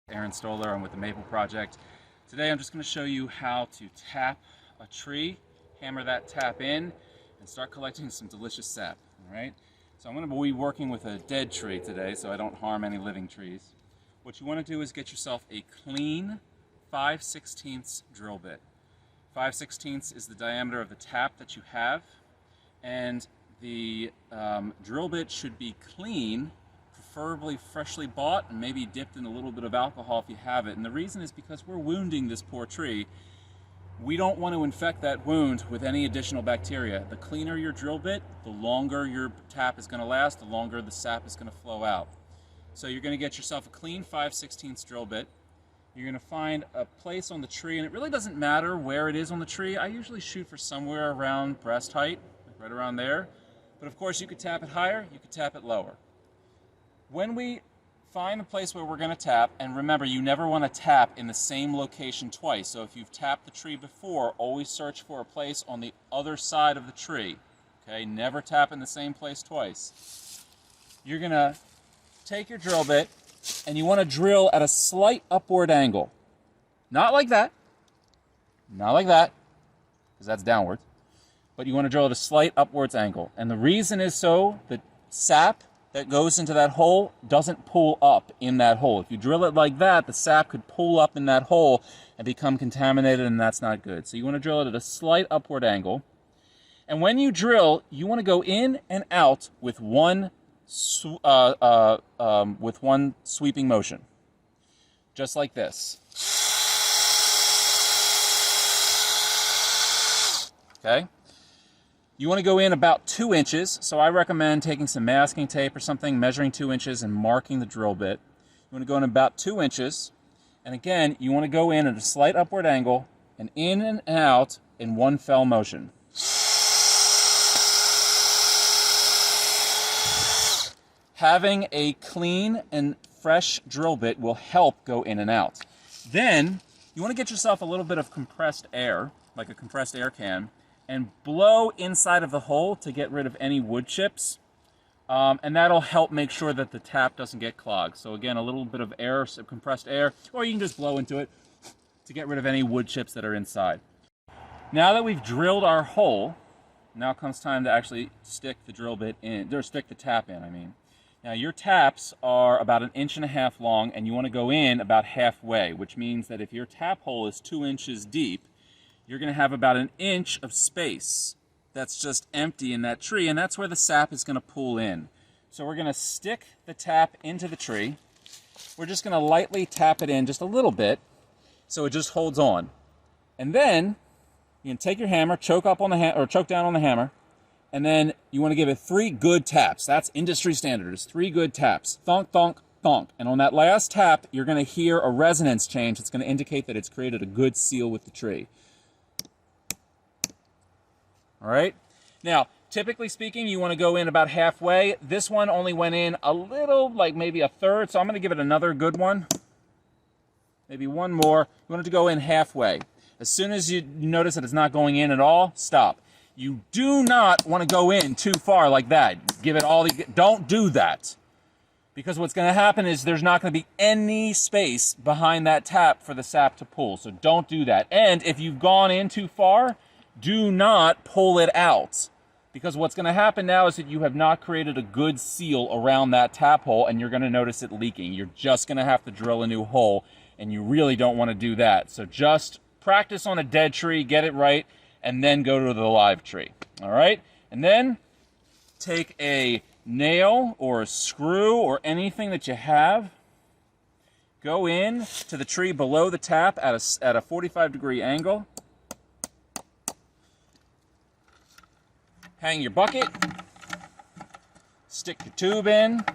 Aaron Stoller. I'm with the Maple Project. Today I'm just going to show you how to tap a tree, hammer that tap in, and start collecting some delicious sap. Alright? So I'm going to be working with a dead tree today so I don't harm any living trees. What you want to do is get yourself a clean 5/16 drill bit. 5/16 is the diameter of the tap that you have, and the drill bit should be clean, preferably freshly bought and maybe dipped in a little bit of alcohol if you have it. And the reason is because we're wounding this poor tree. We don't want to infect that wound with any additional bacteria. The cleaner your drill bit, the longer your tap is going to last, the longer the sap is going to flow out. So you're going to get yourself a clean 5/16 drill bit. You're going to find a place on the tree, and it really doesn't matter where it is on the tree. I usually shoot for somewhere around breast height, right around there. But of course you could tap it higher, you could tap it lower. When we find the place where we're going to tap, and remember, you never want to tap in the same location twice. So if you've tapped the tree before, always search for a place on the other side of the tree. Okay, never tap in the same place twice. You're going to take your drill bit, and you want to drill at a slight upward angle. Not like that. Not like that, because that's downwards. But you want to drill at a slight upwards angle. And the reason is so the sap that goes into that hole doesn't pull up in that hole. If you drill it like that, the sap could pull up in that hole and become contaminated, and that's not good. So you want to drill it at a slight upward angle. And when you drill, you want to go in and out with one sweeping motion, just like this. Okay? You want to go in about 2 inches, so I recommend taking some masking tape or something, measuring 2 inches and marking the drill bit. You want to go in about 2 inches, and again, you want to go in at a slight upward angle and in and out in one fell motion. Having a clean and fresh drill bit will help go in and out. Then, you want to get yourself a little bit of compressed air, like a compressed air can, and blow inside of the hole to get rid of any wood chips. And that'll help make sure that the tap doesn't get clogged. So again, a little bit of air, some compressed air, or you can just blow into it to get rid of any wood chips that are inside. Now that we've drilled our hole, now comes time to actually stick the drill bit in, or stick the tap in, I mean. Now your taps are about 1.5 inches long, and you want to go in about halfway, which means that if your tap hole is 2 inches deep, you're going to have about 1 inch of space that's just empty in that tree, and that's where the sap is going to pool in. So we're going to stick the tap into the tree. We're just going to lightly tap it in just a little bit so it just holds on. And then you can take your hammer, choke down on the hammer, and then you want to give it 3 good taps. That's industry standard. It's 3 good taps. Thonk, thonk, thonk. And on that last tap, you're going to hear a resonance change. It's going to indicate that it's created a good seal with the tree. All right. Now, typically speaking, you want to go in about halfway. This one only went in a little, like maybe a third, so I'm going to give it another good one. Maybe one more. You want it to go in halfway. As soon as you notice that it's not going in at all, stop. You do not want to go in too far like that. Give it all the... Don't do that. Because what's going to happen is there's not going to be any space behind that tap for the sap to pull. So don't do that. And if you've gone in too far, do not pull it out, because what's going to happen now is that you have not created a good seal around that tap hole, and you're going to notice it leaking. You're just going to have to drill a new hole, and you really don't want to do that. So just practice on a dead tree, get it right, and then go to the live tree. All right? And then take a nail or a screw or anything that you have, go in to the tree below the tap at a 45-degree angle. Hang your bucket, stick your tube in,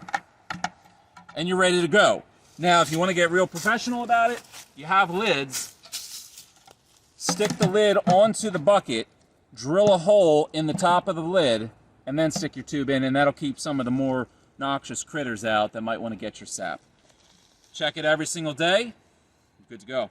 and you're ready to go. Now, if you want to get real professional about it, you have lids. Stick the lid onto the bucket, drill a hole in the top of the lid, and then stick your tube in, and that'll keep some of the more noxious critters out that might want to get your sap. Check it every single day. Good to go.